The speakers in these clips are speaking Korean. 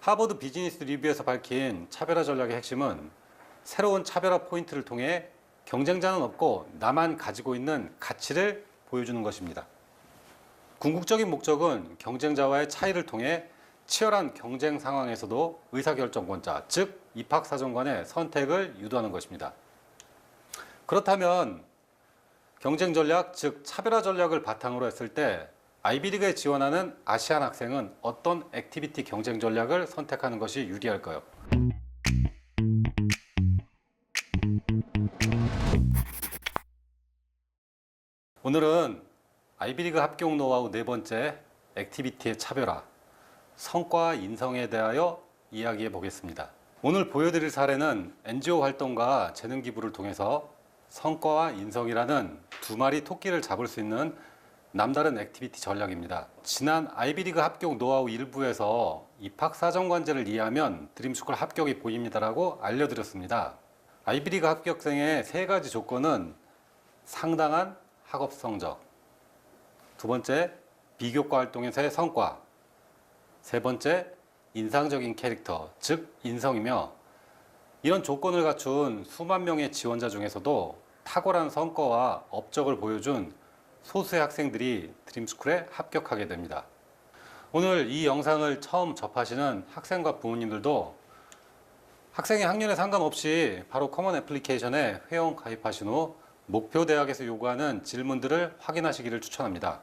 하버드 비즈니스 리뷰에서 밝힌 차별화 전략의 핵심은 새로운 차별화 포인트를 통해 경쟁자는 없고 나만 가지고 있는 가치를 보여주는 것입니다. 궁극적인 목적은 경쟁자와의 차이를 통해 치열한 경쟁 상황에서도 의사결정권자, 즉 입학사정관의 선택을 유도하는 것입니다. 그렇다면 경쟁 전략, 즉 차별화 전략을 바탕으로 했을 때 아이비리그에 지원하는 아시안 학생은 어떤 액티비티 경쟁 전략을 선택하는 것이 유리할까요? 오늘은 아이비리그 합격 노하우 네 번째, 액티비티의 차별화, 성과와 인성에 대하여 이야기해 보겠습니다. 오늘 보여드릴 사례는 NGO 활동과 재능 기부를 통해서 성과와 인성이라는 두 마리 토끼를 잡을 수 있는 남다른 액티비티 전략입니다. 지난 아이비리그 합격 노하우 1부에서 입학사정관제를 이해하면 드림스쿨 합격이 보입니다라고 알려드렸습니다. 아이비리그 합격생의 세 가지 조건은 상당한 학업 성적, 두 번째 비교과 활동에서의 성과, 세 번째 인상적인 캐릭터, 즉 인성이며, 이런 조건을 갖춘 수만 명의 지원자 중에서도 탁월한 성과와 업적을 보여준 소수의 학생들이 드림스쿨에 합격하게 됩니다. 오늘 이 영상을 처음 접하시는 학생과 부모님들도 학생의 학년에 상관없이 바로 커먼 애플리케이션에 회원 가입하신 후 목표 대학에서 요구하는 질문들을 확인하시기를 추천합니다.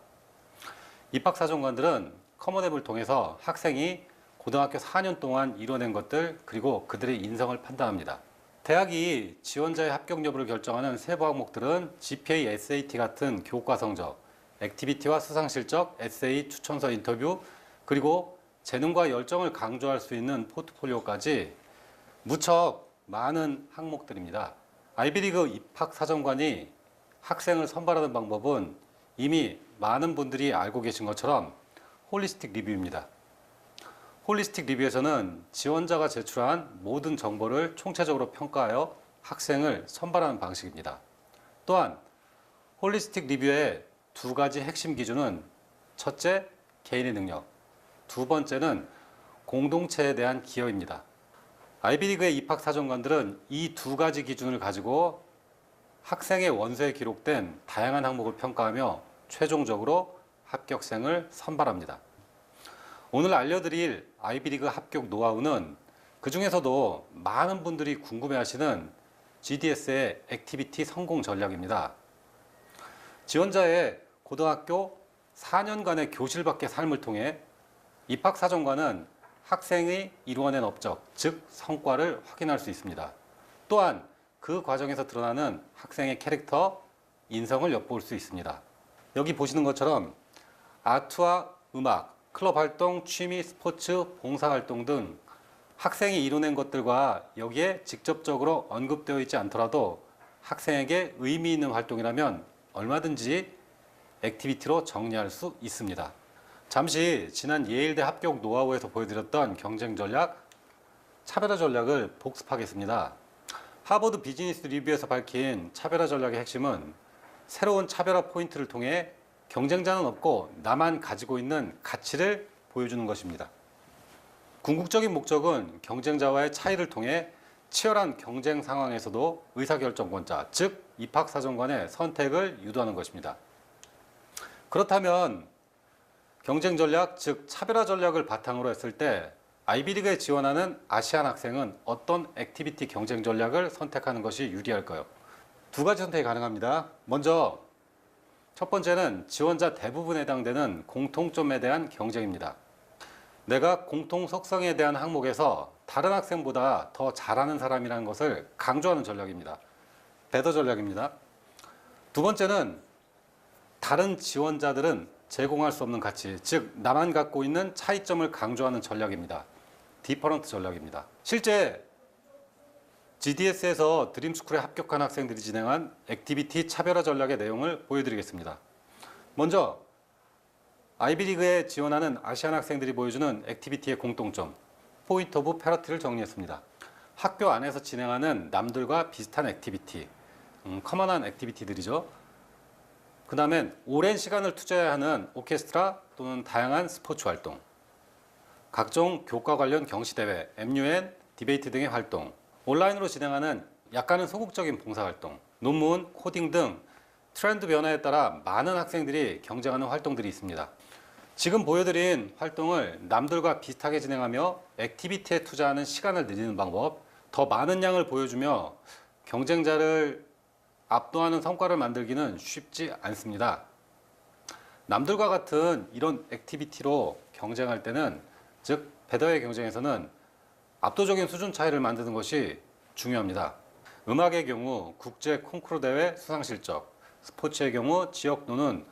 입학사정관들은 커먼 앱을 통해서 학생이 고등학교 4년 동안 이뤄낸 것들, 그리고 그들의 인성을 판단합니다. 대학이 지원자의 합격 여부를 결정하는 세부 항목들은 GPA, SAT 같은 교과 성적, 액티비티와 수상 실적, 에세이, 추천서 인터뷰, 그리고 재능과 열정을 강조할 수 있는 포트폴리오까지 무척 많은 항목들입니다. 아이비리그 입학사정관이 학생을 선발하는 방법은 이미 많은 분들이 알고 계신 것처럼 홀리스틱 리뷰입니다. 홀리스틱 리뷰에서는 지원자가 제출한 모든 정보를 총체적으로 평가하여 학생을 선발하는 방식입니다. 또한 홀리스틱 리뷰의 두 가지 핵심 기준은 첫째, 개인의 능력, 두 번째는 공동체에 대한 기여입니다. 아이비리그의 입학사정관들은 이 두 가지 기준을 가지고 학생의 원서에 기록된 다양한 항목을 평가하며 최종적으로 합격생을 선발합니다. 오늘 알려드릴 아이비리그 합격 노하우는 그 중에서도 많은 분들이 궁금해하시는 GDS의 액티비티 성공 전략입니다. 지원자의 고등학교 4년간의 교실 밖의 삶을 통해 입학사정관은 학생이 이루어낸 업적, 즉 성과를 확인할 수 있습니다. 또한 그 과정에서 드러나는 학생의 캐릭터, 인성을 엿볼 수 있습니다. 여기 보시는 것처럼 아트와 음악, 클럽 활동, 취미, 스포츠, 봉사활동 등 학생이 이뤄낸 것들과 여기에 직접적으로 언급되어 있지 않더라도 학생에게 의미 있는 활동이라면 얼마든지 액티비티로 정리할 수 있습니다. 잠시 지난 예일대 합격 노하우에서 보여드렸던 경쟁 전략, 차별화 전략을 복습하겠습니다. 하버드 비즈니스 리뷰에서 밝힌 차별화 전략의 핵심은 새로운 차별화 포인트를 통해 경쟁자는 없고 나만 가지고 있는 가치를 보여주는 것입니다. 궁극적인 목적은 경쟁자와의 차이를 통해 치열한 경쟁 상황에서도 의사결정권자, 즉 입학사정관의 선택을 유도하는 것입니다. 그렇다면 경쟁 전략, 즉 차별화 전략을 바탕으로 했을 때 아이비리그에 지원하는 아시안 학생은 어떤 액티비티 경쟁 전략을 선택하는 것이 유리할까요? 두 가지 선택이 가능합니다. 먼저 첫 번째는 지원자 대부분에 해당되는 공통점에 대한 경쟁입니다. 내가 공통 속성에 대한 항목에서 다른 학생보다 더 잘하는 사람이라는 것을 강조하는 전략입니다. 배더 전략입니다. 두 번째는 다른 지원자들은 제공할 수 없는 가치, 즉 나만 갖고 있는 차이점을 강조하는 전략입니다. 디퍼런트 전략입니다. 실제 GDS에서 드림스쿨에 합격한 학생들이 진행한 액티비티 차별화 전략의 내용을 보여드리겠습니다. 먼저 아이비리그에 지원하는 아시안 학생들이 보여주는 액티비티의 공통점, 포인트 오브 패러티를 정리했습니다. 학교 안에서 진행하는 남들과 비슷한 액티비티, 커먼한 액티비티들이죠. 그 다음엔 오랜 시간을 투자해야 하는 오케스트라 또는 다양한 스포츠 활동, 각종 교과 관련 경시대회, MUN, 디베이트 등의 활동, 온라인으로 진행하는 약간은 소극적인 봉사활동, 논문, 코딩 등 트렌드 변화에 따라 많은 학생들이 경쟁하는 활동들이 있습니다. 지금 보여드린 활동을 남들과 비슷하게 진행하며 액티비티에 투자하는 시간을 늘리는 방법, 더 많은 양을 보여주며 경쟁자를 압도하는 성과를 만들기는 쉽지 않습니다. 남들과 같은 이런 액티비티로 경쟁할 때는, 즉 배더의 경쟁에서는 압도적인 수준 차이를 만드는 것이 중요합니다. 음악의 경우 국제 콩쿠르 대회 수상 실적, 스포츠의 경우 지역 또는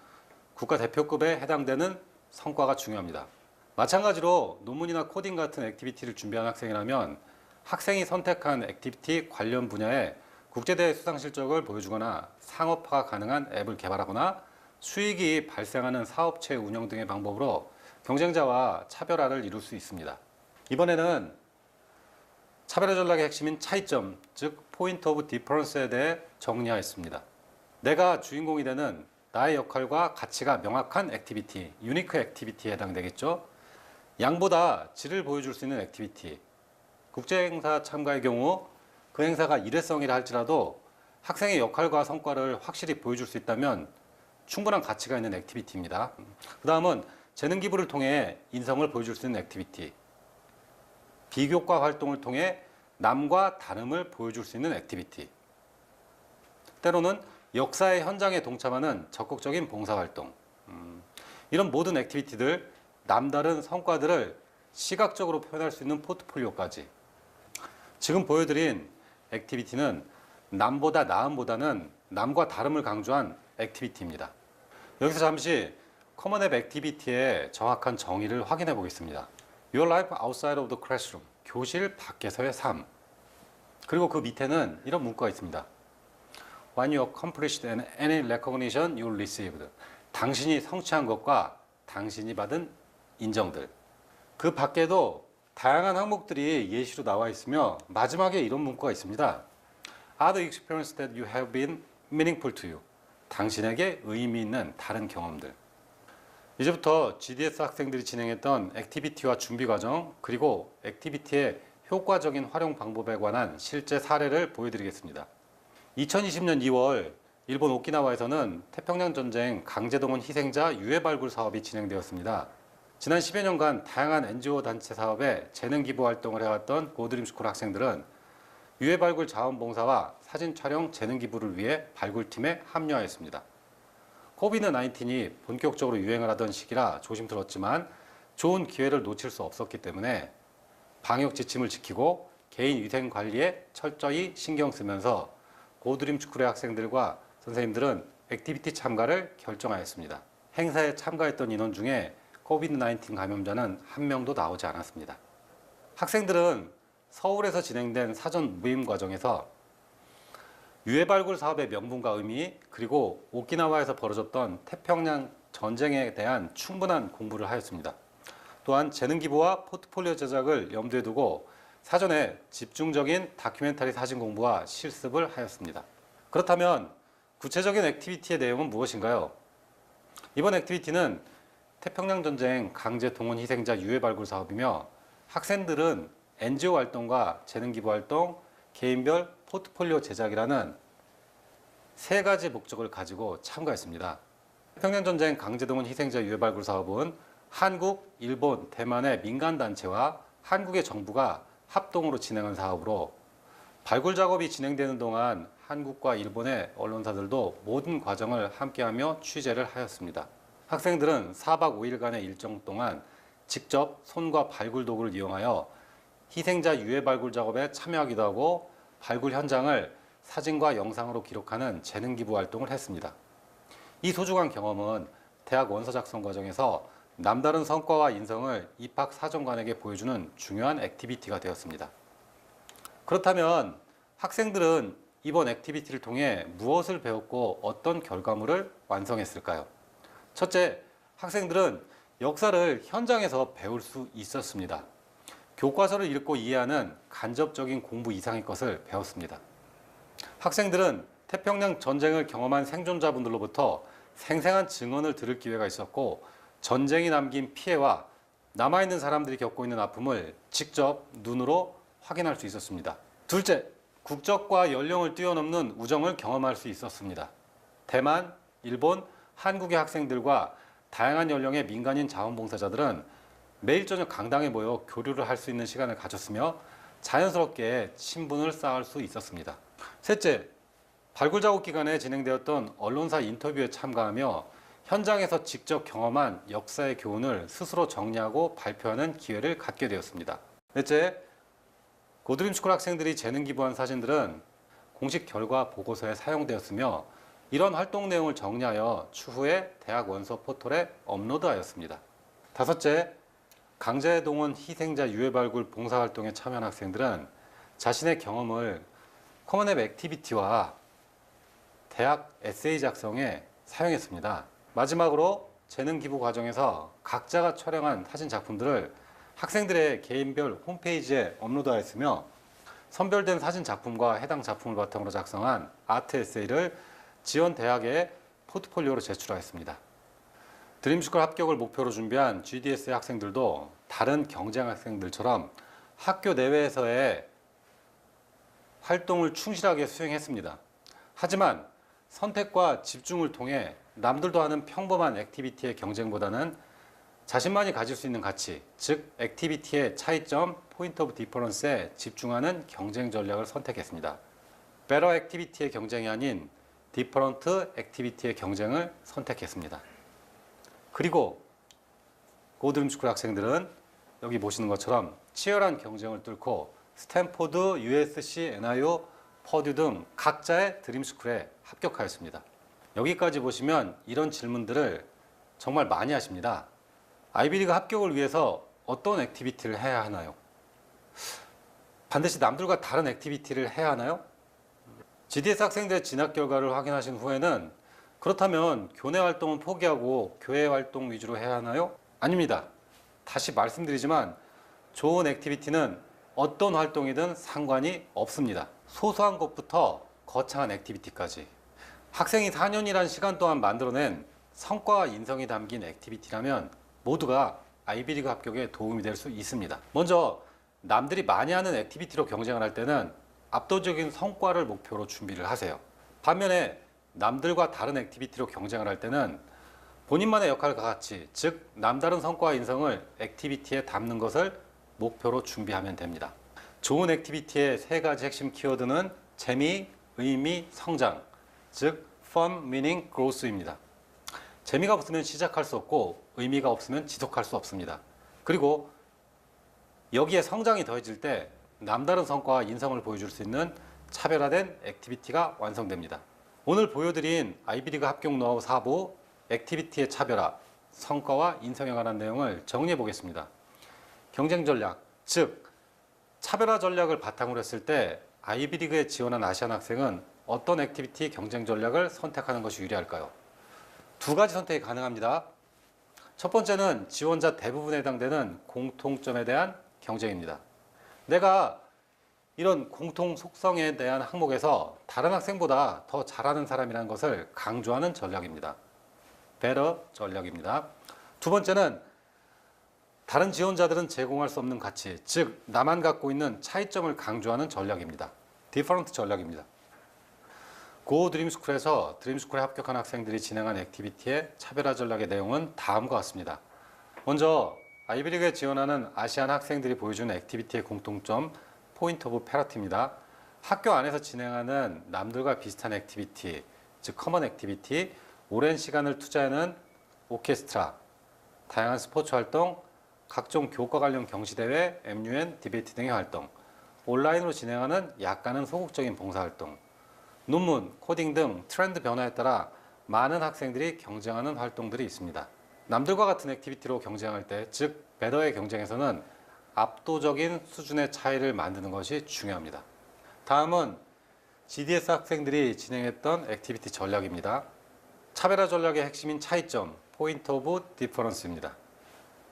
국가대표급에 해당되는 성과가 중요합니다. 마찬가지로 논문이나 코딩 같은 액티비티를 준비한 학생이라면 학생이 선택한 액티비티 관련 분야에 국제대회 수상 실적을 보여주거나 상업화가 가능한 앱을 개발하거나 수익이 발생하는 사업체 운영 등의 방법으로 경쟁자와 차별화를 이룰 수 있습니다. 이번에는 차별화 전략의 핵심인 차이점, 즉 포인트 오브 디퍼런스에 대해 정리하였습니다. 내가 주인공이 되는 나의 역할과 가치가 명확한 액티비티, 유니크 액티비티에 해당되겠죠. 양보다 질을 보여줄 수 있는 액티비티, 국제행사 참가의 경우 그 행사가 일회성이라 할지라도 학생의 역할과 성과를 확실히 보여줄 수 있다면 충분한 가치가 있는 액티비티입니다. 그 다음은 재능 기부를 통해 인성을 보여줄 수 있는 액티비티, 비교과 활동을 통해 남과 다름을 보여줄 수 있는 액티비티, 때로는 역사의 현장에 동참하는 적극적인 봉사활동, 이런 모든 액티비티들, 남다른 성과들을 시각적으로 표현할 수 있는 포트폴리오까지. 지금 보여드린 액티비티는 남보다 나음보다는 남과 다름을 강조한 액티비티입니다. 여기서 잠시 커먼 앱 액티비티의 정확한 정의를 확인해 보겠습니다. Your life outside of the classroom, 교실 밖에서의 삶. 그리고 그 밑에는 이런 문구가 있습니다. When you accomplished any recognition you received. 당신이 성취한 것과 당신이 받은 인정들. 그 밖에도 다양한 항목들이 예시로 나와 있으며 마지막에 이런 문구가 있습니다. Are the experiences that you have been meaningful to you? 당신에게 의미 있는 다른 경험들. 이제부터 GDS 학생들이 진행했던 액티비티와 준비 과정, 그리고 액티비티의 효과적인 활용 방법에 관한 실제 사례를 보여드리겠습니다. 2020년 2월 일본 오키나와에서는 태평양 전쟁 강제동원 희생자 유해 발굴 사업이 진행되었습니다. 지난 10여 년간 다양한 NGO 단체 사업에 재능 기부 활동을 해왔던 고드림스쿨 학생들은 유해 발굴 자원봉사와 사진 촬영 재능 기부를 위해 발굴팀에 합류하였습니다. 코비드-19이 본격적으로 유행을 하던 시기라 조심스러웠지만 좋은 기회를 놓칠 수 없었기 때문에 방역 지침을 지키고 개인 위생 관리에 철저히 신경 쓰면서 고드림스쿨의 학생들과 선생님들은 액티비티 참가를 결정하였습니다. 행사에 참가했던 인원 중에 코비드-19 감염자는 한 명도 나오지 않았습니다. 학생들은 서울에서 진행된 사전 모임 과정에서 유해 발굴 사업의 명분과 의미, 그리고 오키나와에서 벌어졌던 태평양 전쟁에 대한 충분한 공부를 하였습니다. 또한 재능 기부와 포트폴리오 제작을 염두에 두고 사전에 집중적인 다큐멘터리 사진 공부와 실습을 하였습니다. 그렇다면 구체적인 액티비티의 내용은 무엇인가요? 이번 액티비티는 태평양 전쟁 강제 동원 희생자 유해 발굴 사업이며 학생들은 NGO 활동과 재능 기부 활동, 개인별 포트폴리오 제작이라는 세 가지 목적을 가지고 참가했습니다. 태평양 전쟁 강제 동원 희생자 유해 발굴 사업은 한국, 일본, 대만의 민간단체와 한국의 정부가 합동으로 진행한 사업으로 발굴 작업이 진행되는 동안 한국과 일본의 언론사들도 모든 과정을 함께하며 취재를 하였습니다. 학생들은 4박 5일간의 일정 동안 직접 손과 발굴 도구를 이용하여 희생자 유해 발굴 작업에 참여하기도 하고 발굴 현장을 사진과 영상으로 기록하는 재능 기부 활동을 했습니다. 이 소중한 경험은 대학 원서 작성 과정에서 남다른 성과와 인성을 입학 사정관에게 보여주는 중요한 액티비티가 되었습니다. 그렇다면 학생들은 이번 액티비티를 통해 무엇을 배웠고 어떤 결과물을 완성했을까요? 첫째, 학생들은 역사를 현장에서 배울 수 있었습니다. 교과서를 읽고 이해하는 간접적인 공부 이상의 것을 배웠습니다. 학생들은 태평양 전쟁을 경험한 생존자분들로부터 생생한 증언을 들을 기회가 있었고 전쟁이 남긴 피해와 남아있는 사람들이 겪고 있는 아픔을 직접 눈으로 확인할 수 있었습니다. 둘째, 국적과 연령을 뛰어넘는 우정을 경험할 수 있었습니다. 대만, 일본, 한국의 학생들과 다양한 연령의 민간인 자원봉사자들은 매일 저녁 강당에 모여 교류를 할 수 있는 시간을 가졌으며 자연스럽게 친분을 쌓을 수 있었습니다. 셋째, 발굴 작업 기간에 진행되었던 언론사 인터뷰에 참가하며 현장에서 직접 경험한 역사의 교훈을 스스로 정리하고 발표하는 기회를 갖게 되었습니다. 넷째, 고드림스쿨 학생들이 재능 기부한 사진들은 공식 결과 보고서에 사용되었으며 이런 활동 내용을 정리하여 추후에 대학 원서 포털에 업로드하였습니다. 다섯째, 강제동원 희생자 유해 발굴 봉사활동에 참여한 학생들은 자신의 경험을 커먼앱 액티비티와 대학 에세이 작성에 사용했습니다. 마지막으로 재능 기부 과정에서 각자가 촬영한 사진 작품들을 학생들의 개인별 홈페이지에 업로드하였으며 선별된 사진 작품과 해당 작품을 바탕으로 작성한 아트 에세이를 지원 대학에 포트폴리오로 제출하였습니다. 드림스쿨 합격을 목표로 준비한 GDS의 학생들도 다른 경쟁 학생들처럼 학교 내외에서의 활동을 충실하게 수행했습니다. 하지만 선택과 집중을 통해 남들도 하는 평범한 액티비티의 경쟁보다는 자신만이 가질 수 있는 가치, 즉 액티비티의 차이점, 포인트 오브 디퍼런스에 집중하는 경쟁 전략을 선택했습니다. 베러 액티비티의 경쟁이 아닌 디퍼런트 액티비티의 경쟁을 선택했습니다. 그리고 고드림스쿨 학생들은 여기 보시는 것처럼 치열한 경쟁을 뚫고 스탠포드, USC, NIU, 퍼듀 등 각자의 드림스쿨에 합격하였습니다. 여기까지 보시면 이런 질문들을 정말 많이 하십니다. 아이비리그 합격을 위해서 어떤 액티비티를 해야 하나요? 반드시 남들과 다른 액티비티를 해야 하나요? GDS 학생들의 진학 결과를 확인하신 후에는 그렇다면 교내 활동은 포기하고 교회 활동 위주로 해야 하나요? 아닙니다. 다시 말씀드리지만 좋은 액티비티는 어떤 활동이든 상관이 없습니다. 소소한 것부터 거창한 액티비티까지 학생이 4년이란 시간 동안 만들어낸 성과와 인성이 담긴 액티비티라면 모두가 아이비리그 합격에 도움이 될 수 있습니다. 먼저 남들이 많이 하는 액티비티로 경쟁을 할 때는 압도적인 성과를 목표로 준비를 하세요. 반면에 남들과 다른 액티비티로 경쟁을 할 때는 본인만의 역할과 같이, 즉 남다른 성과와 인성을 액티비티에 담는 것을 목표로 준비하면 됩니다. 좋은 액티비티의 세 가지 핵심 키워드는 재미, 의미, 성장, 즉 fun, meaning, growth입니다. 재미가 없으면 시작할 수 없고 의미가 없으면 지속할 수 없습니다. 그리고 여기에 성장이 더해질 때 남다른 성과와 인성을 보여줄 수 있는 차별화된 액티비티가 완성됩니다. 오늘 보여드린 아이비리그 합격 노하우 4부 액티비티의 차별화, 성과와 인성에 관한 내용을 정리해 보겠습니다. 경쟁 전략, 즉 차별화 전략을 바탕으로 했을 때 아이비리그에 지원한 아시안 학생은 어떤 액티비티 경쟁 전략을 선택하는 것이 유리할까요? 두 가지 선택이 가능합니다. 첫 번째는 지원자 대부분에 해당되는 공통점에 대한 경쟁입니다. 내가 이런 공통 속성에 대한 항목에서 다른 학생보다 더 잘하는 사람이라는 것을 강조하는 전략입니다. 베러 전략입니다. 두 번째는 다른 지원자들은 제공할 수 없는 가치, 즉 나만 갖고 있는 차이점을 강조하는 전략입니다. 디퍼런트 전략입니다. 고 드림스쿨에서 드림스쿨에 합격한 학생들이 진행한 액티비티의 차별화 전략의 내용은 다음과 같습니다. 먼저 아이비리그에 지원하는 아시안 학생들이 보여주는 액티비티의 공통점, 포인트 오브 페러티입니다. 학교 안에서 진행하는 남들과 비슷한 액티비티, 즉 커먼 액티비티, 오랜 시간을 투자하는 오케스트라, 다양한 스포츠 활동, 각종 교과 관련 경시대회, MUN, 디베이트 등의 활동, 온라인으로 진행하는 약간은 소극적인 봉사활동, 논문, 코딩 등 트렌드 변화에 따라 많은 학생들이 경쟁하는 활동들이 있습니다. 남들과 같은 액티비티로 경쟁할 때, 즉 베더의 경쟁에서는 압도적인 수준의 차이를 만드는 것이 중요합니다. 다음은 GDS 학생들이 진행했던 액티비티 전략입니다. 차별화 전략의 핵심인 차이점, 포인트 오브 디퍼런스입니다.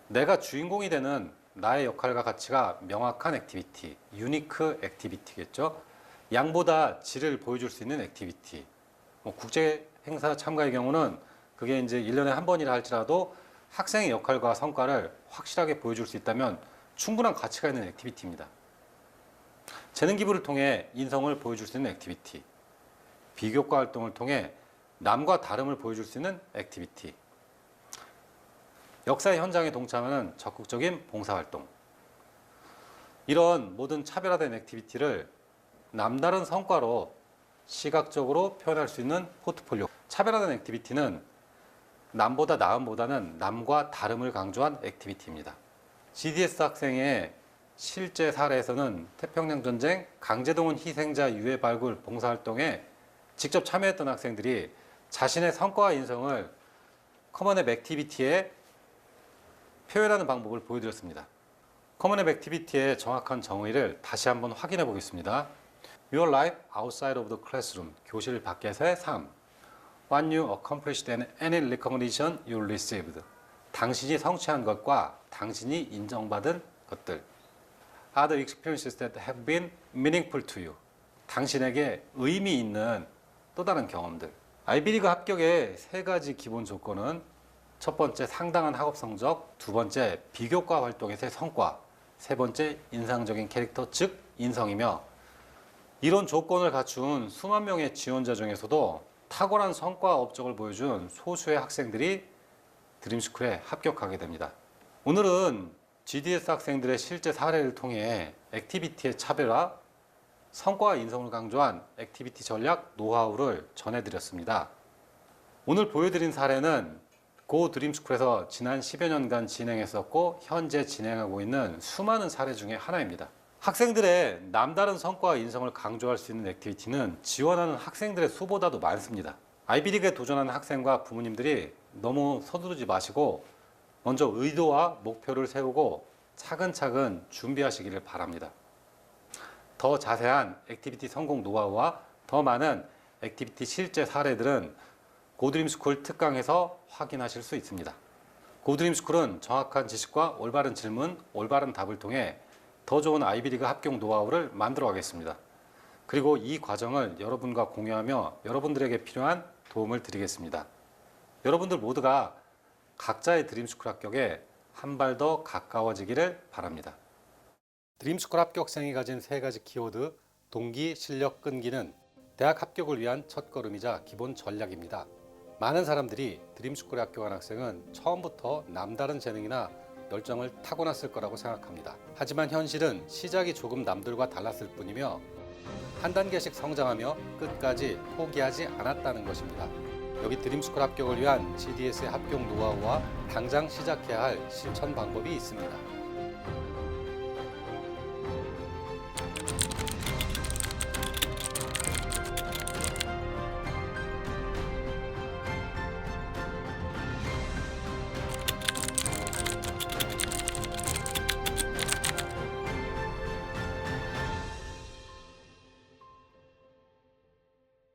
내가 주인공이 되는 나의 역할과 가치가 명확한 액티비티, 유니크 액티비티겠죠. 양보다 질을 보여줄 수 있는 액티비티. 국제 행사 참가의 경우는 그게 이제 1년에 한 번이라 할지라도 학생의 역할과 성과를 확실하게 보여줄 수 있다면 충분한 가치가 있는 액티비티입니다. 재능 기부를 통해 인성을 보여줄 수 있는 액티비티, 비교과 활동을 통해 남과 다름을 보여줄 수 있는 액티비티, 역사의 현장에 동참하는 적극적인 봉사활동, 이런 모든 차별화된 액티비티를 남다른 성과로 시각적으로 표현할 수 있는 포트폴리오. 차별화된 액티비티는 남보다 나음보다는 남과 다름을 강조한 액티비티입니다. GDS 학생의 실제 사례에서는 태평양 전쟁 강제동원 희생자 유해 발굴 봉사활동에 직접 참여했던 학생들이 자신의 성과와 인성을 커먼앱 액티비티에 표현하는 방법을 보여드렸습니다. 커먼앱 액티비티의 정확한 정의를 다시 한번 확인해 보겠습니다. Your life outside of the classroom. 교실 밖에서의 삶. What you accomplished and any recognition you received. 당신이 성취한 것과 당신이 인정받은 것들. Are the experiences that have been meaningful to you. 당신에게 의미 있는 또 다른 경험들. 아이비리그 합격의 세 가지 기본 조건은 첫 번째 상당한 학업 성적, 두 번째 비교과 활동에서의 성과, 세 번째 인상적인 캐릭터 즉 인성이며, 이런 조건을 갖춘 수만 명의 지원자 중에서도 탁월한 성과 업적을 보여준 소수의 학생들이 드림스쿨에 합격하게 됩니다. 오늘은 GDS 학생들의 실제 사례를 통해 액티비티의 차별화, 성과와 인성을 강조한 액티비티 전략 노하우를 전해드렸습니다. 오늘 보여드린 사례는 고 드림스쿨에서 지난 10여 년간 진행했었고 현재 진행하고 있는 수많은 사례 중에 하나입니다. 학생들의 남다른 성과와 인성을 강조할 수 있는 액티비티는 지원하는 학생들의 수보다도 많습니다. 아이비리그에 도전하는 학생과 부모님들이 너무 서두르지 마시고 먼저 의도와 목표를 세우고 차근차근 준비하시기를 바랍니다. 더 자세한 액티비티 성공 노하우와 더 많은 액티비티 실제 사례들은 고드림스쿨 특강에서 확인하실 수 있습니다. 고드림스쿨은 정확한 지식과 올바른 질문, 올바른 답을 통해 더 좋은 아이비리그 합격 노하우를 만들어 가겠습니다. 그리고 이 과정을 여러분과 공유하며 여러분들에게 필요한 도움을 드리겠습니다. 여러분들 모두가 각자의 드림스쿨 합격에 한 발 더 가까워지기를 바랍니다. 드림스쿨 합격생이 가진 세 가지 키워드, 동기, 실력, 끈기는 대학 합격을 위한 첫걸음이자 기본 전략입니다. 많은 사람들이 드림스쿨에 합격한 학생은 처음부터 남다른 재능이나 열정을 타고났을 거라고 생각합니다. 하지만 현실은 시작이 조금 남들과 달랐을 뿐이며 한 단계씩 성장하며 끝까지 포기하지 않았다는 것입니다. 여기 드림스쿨 합격을 위한 GDS의 합격 노하우와 당장 시작해야 할 실천 방법이 있습니다.